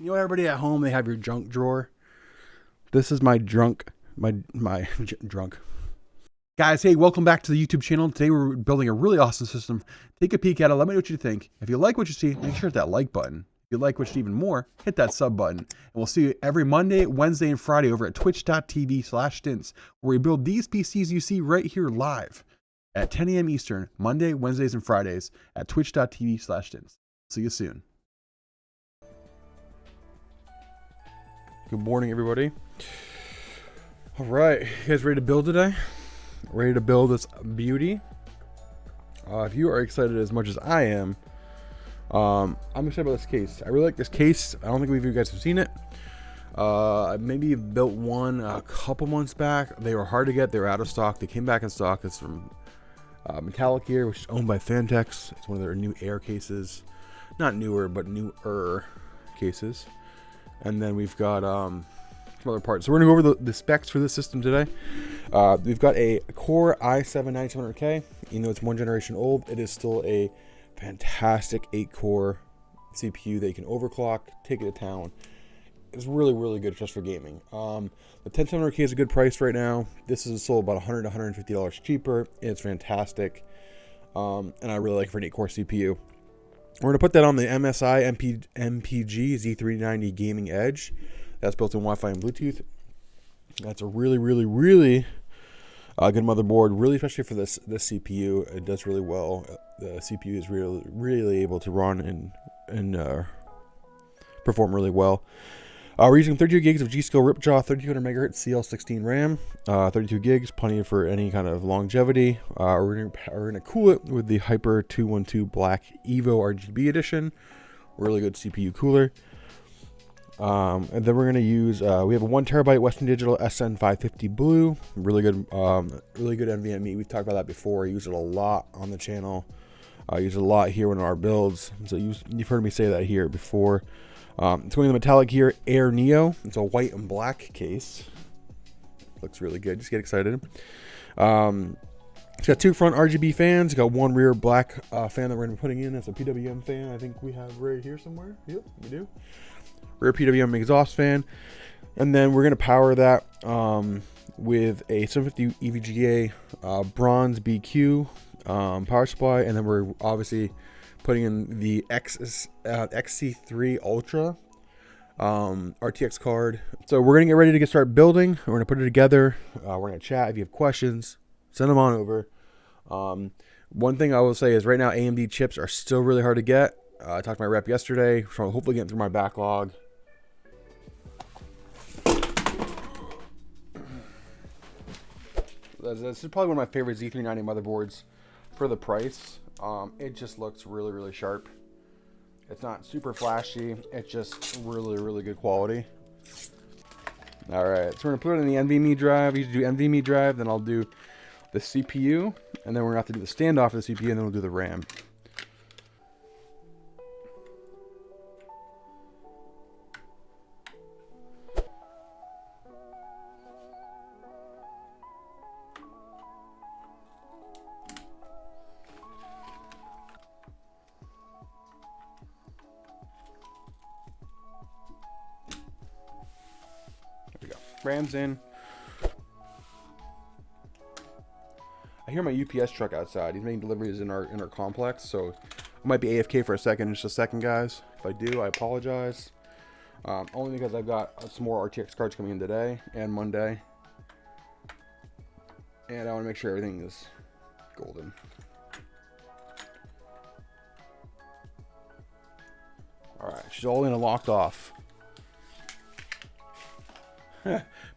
You know, everybody at home, they have your junk drawer. This is my drunk. Guys, hey, welcome back to the YouTube channel. Today we're building a really awesome system. Take a peek at it. Let me know what you think. If you like what you see, make sure to hit that like button. If you like what you see even more, hit that sub button. And we'll see you every Monday, Wednesday, and Friday over at twitch.tv/Stince, where we build these PCs you see right here live at 10 a.m. Eastern, Monday, Wednesdays, and Fridays at twitch.tv/Stince. See you soon. Good morning, everybody. All right, you guys ready to build today? Ready to build this beauty? If you are excited as much as I am, I'm excited about this case. I really like this case. I don't think any of you guys have seen it. I maybe built one a couple months back. They were hard to get. They were out of stock. They came back in stock. It's from Metallicgear, which is owned by Fantex. It's one of their new Air cases. Not newer, but newer cases. And then we've got some other parts. So we're going to go over the specs for this system today. We've got a Core i7-9700K. Even though it's one generation old, it is still a fantastic 8-core CPU that you can overclock, take it to town. It's really, really good just for gaming. The 10700K is a good price right now. This is sold about $100 to $150 cheaper. It's fantastic. And I really like it for an 8-core CPU. We're going to put that on the MSi MPG Z390 Gaming Edge. That's built in Wi-Fi and Bluetooth. That's a really, really, really good motherboard, really, especially for this CPU. It does really well. The CPU is really, really able to run and perform really well. We're using 32 gigs of GSkill Ripjaw 3200 MHz CL16 RAM. 32 gigs, plenty for any kind of longevity. We're gonna cool it with the Hyper 212 Black Evo RGB edition. Really good CPU cooler. And then we're gonna use we have a 1TB Western Digital SN550 Blue. Really good NVMe. We've talked about that before. I use it a lot on the channel. I use it a lot here in our builds. So you've heard me say that here before. It's going to the Metallicgear Air Neo. It's a white and black case. Looks really good. Just get excited. It's got 2 front RGB fans. It's got 1 rear black fan that we're going to be putting in. That's a PWM fan. I think we have right here somewhere. Yep, we do. Rear PWM exhaust fan. And then we're going to power that with a 750 EVGA Bronze BQ power supply. And then we're obviously putting in the XC3 Ultra RTX card. So we're gonna get ready to get started building. We're gonna put it together. We're gonna chat. If you have questions, send them on over. One thing I will say is right now AMD chips are still really hard to get. I talked to my rep yesterday, so I'm hopefully getting through my backlog. This is probably one of my favorite Z390 motherboards for the price. It just looks really, really sharp. It's not super flashy. It's just really, really good quality. All right, so we're gonna put it in the NVMe drive. You do NVMe drive, then I'll do the CPU, and then we're gonna have to do the standoff of the CPU, and then we'll do the RAM. RAM's in. I hear my UPS truck outside. He's making deliveries in our complex, so I might be AFK for a second. Just a second, guys. If I do, I apologize. Only because I've got some more RTX cards coming in today and Monday, and I want to make sure everything is golden. All right, she's all in and locked off.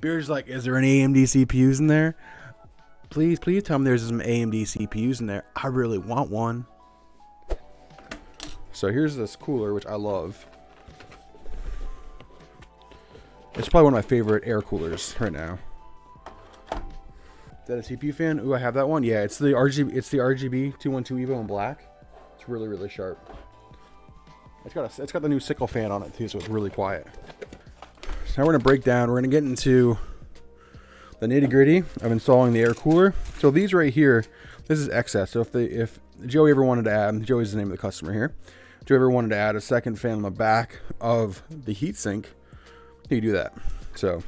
Beer's like, is there any AMD CPUs in there? Please tell me there's some AMD CPUs in there. I really want one. So here's this cooler, which I love. It's probably one of my favorite air coolers right now. Is that a CPU fan? Ooh, I have that one. Yeah, it's the RGB. It's the RGB 212 Evo in black. It's really, really sharp. It's got the new sickle fan on it too, so it's really quiet. So now we're gonna break down. We're gonna get into the nitty gritty of installing the air cooler. So these right here, this is excess. So if Joey ever wanted to add, Joey's the name of the customer here. If you ever wanted to add a second fan on the back of the heatsink, you can do that. So, all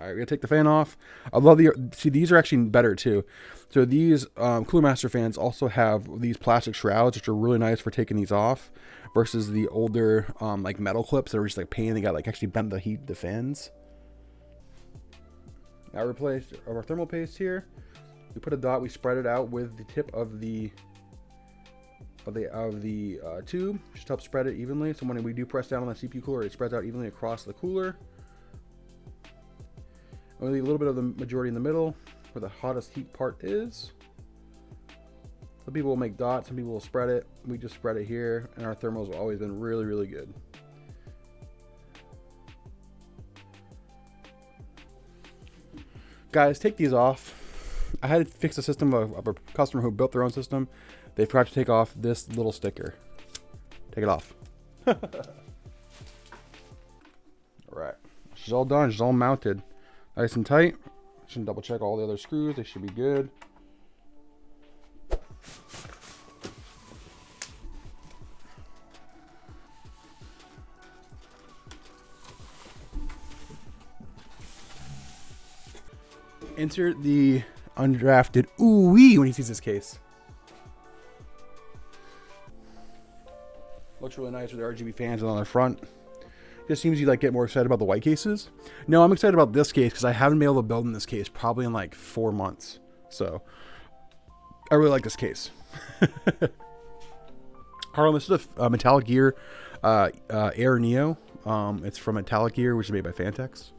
right, we're gonna take the fan off. I love see, these are actually better too. So these Cooler Master fans also have these plastic shrouds, which are really nice for taking these off, versus the older like metal clips that are just like pain. They got like actually bent the fans. Now replaced our thermal paste here. We put a dot. We spread it out with the tip of the tube, just to help spread it evenly. So when we do press down on the CPU cooler, it spreads out evenly across the cooler. Only a little bit of the majority in the middle, where the hottest heat part is. Some people will make dots, some people will spread it. We just spread it here, and our thermals have always been really, really good. Guys, take these off. I had to fix a system of a customer who built their own system. They forgot to take off this little sticker. Take it off. All right, she's all done. She's all mounted, nice and tight. Should double check all the other screws. They should be good. Insert the undrafted ooh-wee when he sees this case. Looks really nice with the RGB fans on the front. Just seems you like get more excited about the white cases. No, I'm excited about this case because I haven't been able to build in this case probably in like 4 months. So I really like this case. Harlan, this is a Metallicgear Air Neo. It's from Metallicgear, which is made by Fantex.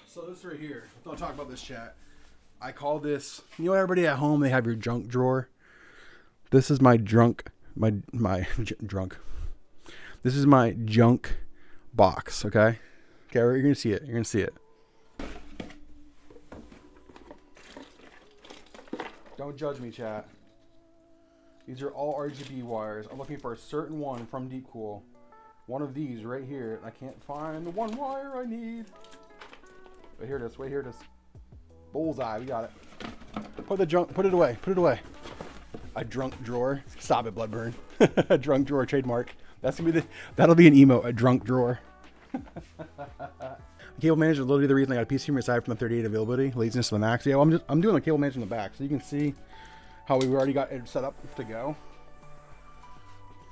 So this right here, don't talk about this, chat. I call this, you know, everybody at home, they have your junk drawer. This is my drunk, drunk. This is my junk box, okay? Okay, you're gonna see it. You're gonna see it. Don't judge me, chat. These are all RGB wires. I'm looking for a certain one from Deepcool. One of these right here. I can't find the one wire I need. Wait, here it is. Wait, here it is. Bullseye. We got it. Put the junk. Put it away. Put it away. A drunk drawer. Stop it, Bloodburn. A drunk drawer trademark. That's gonna be that'll be an emote. A drunk drawer. The cable manager is literally the reason I got a PC from aside from the 38 availability. Laziness to the max. Yeah, well, I'm doing the cable manager in the back, so you can see how we already got it set up to go.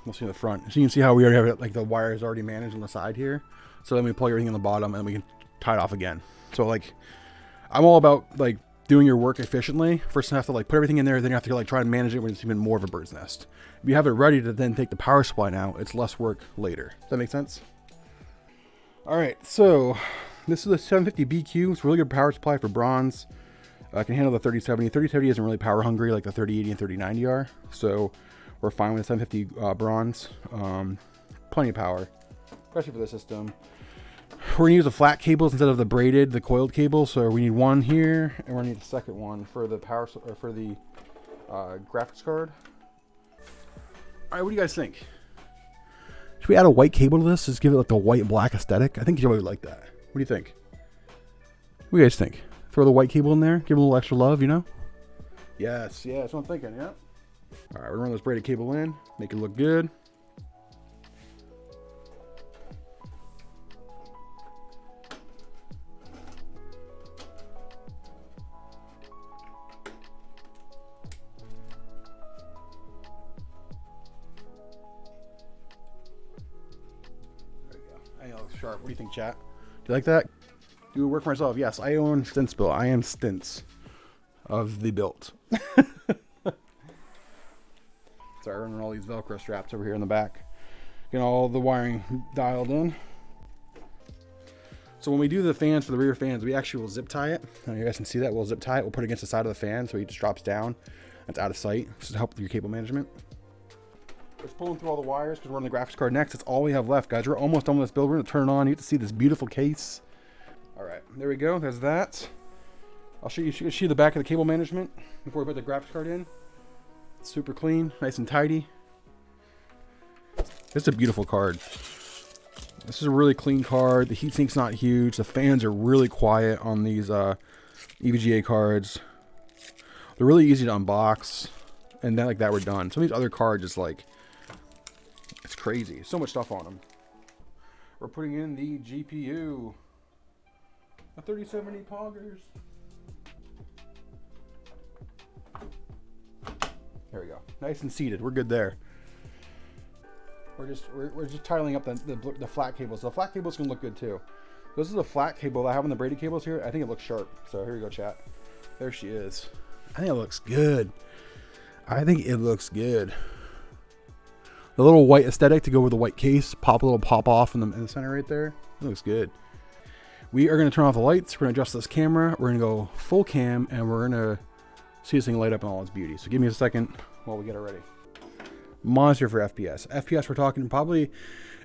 We'll see the front. So you can see how we already have it, like the wires already managed on the side here. So then we plug everything on the bottom, and then we can tie it off again. So like, I'm all about like doing your work efficiently. First you have to like put everything in there, then you have to like try and manage it when it's even more of a bird's nest. If you have it ready to then take the power supply now, it's less work later. Does that make sense? All right, so this is a 750 BQ. It's a really good power supply for bronze. Can handle the 3070. 3070 isn't really power hungry like the 3080 and 3090 are. So we're fine with the 750 bronze. Plenty of power, especially for the system. We're gonna use the flat cables instead of the coiled cable. So we need one here, and we're gonna need the second one for the power for the graphics card. All right, what do you guys think? Should we add a white cable to this? Just give it like a white black aesthetic. I think you would like that. What do you think? What do you guys think? Throw the white cable in there, give it a little extra love, you know? Yes, yeah, that's what I'm thinking. Yeah. All right, we're running this braided cable in, make it look good. Sharp. What do you think, chat? Do you like that? Do work for myself? Yes, I own Stince built. I am Stince of the built. Sorry, running all these Velcro straps over here in the back. Getting all the wiring dialed in. So when we do the fans for the rear fans, we actually will zip tie it. You guys can see that. We'll zip tie it. We'll put it against the side of the fan so it just drops down. That's out of sight. This will help with your cable management. Just pulling through all the wires because we're on the graphics card next. That's all we have left, guys. We're almost done with this build. We're going to turn it on. You get to see this beautiful case. All right, there we go. There's that. I'll show you the back of the cable management before we put the graphics card in. It's super clean, nice and tidy. It's a beautiful card. This is a really clean card. The heatsink's not huge. The fans are really quiet on these EVGA cards. They're really easy to unbox. And then like that, we're done. Some of these other cards is like, it's crazy. So much stuff on them. We're putting in the GPU. A 3070 Poggers. There we go. Nice and seated. We're good there. We're just titling up the flat cables. The flat cables can look good too. This is the flat cable I have on the braided cables here. I think it looks sharp. So here we go, chat. There she is. I think it looks good. I think it looks good. The little white aesthetic to go with the white case. Pop a little pop off in the center right there. It looks good. We are going to turn off the lights. We're going to adjust this camera. We're going to go full cam and we're going to see this thing light up in all its beauty. So give me a second while we get it ready. Monster for FPS. FPS, we're talking probably,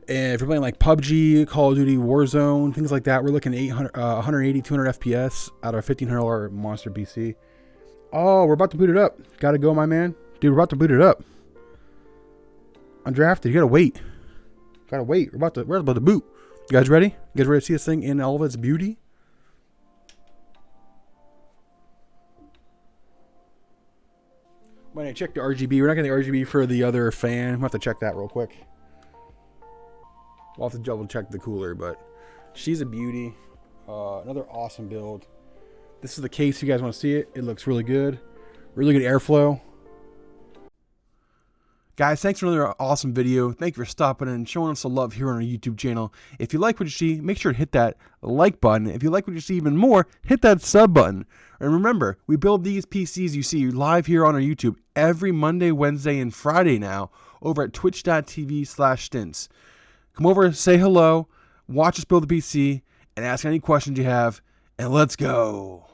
if you're playing like PUBG, Call of Duty, Warzone, things like that, we're looking at 180, 200 FPS out of a $1,500 Monster PC. Oh, we're about to boot it up. Gotta go, my man. Dude, we're about to boot it up. Undrafted, you gotta wait. Gotta wait. We're about to boot. You guys ready? You guys ready to see this thing in all of its beauty? When I check the RGB, we're not getting the RGB for the other fan. We'll have to check that real quick. We'll have to double check the cooler, but she's a beauty. Another awesome build. This is the case if you guys want to see it. It looks really good. Really good airflow. Guys, thanks for another awesome video. Thank you for stopping in and showing us some love here on our YouTube channel. If you like what you see, make sure to hit that like button. If you like what you see even more, hit that sub button. And remember, we build these PCs you see live here on our YouTube every Monday, Wednesday, and Friday now over at twitch.tv/Stince. Come over, say hello, watch us build the PC, and ask any questions you have, and let's go.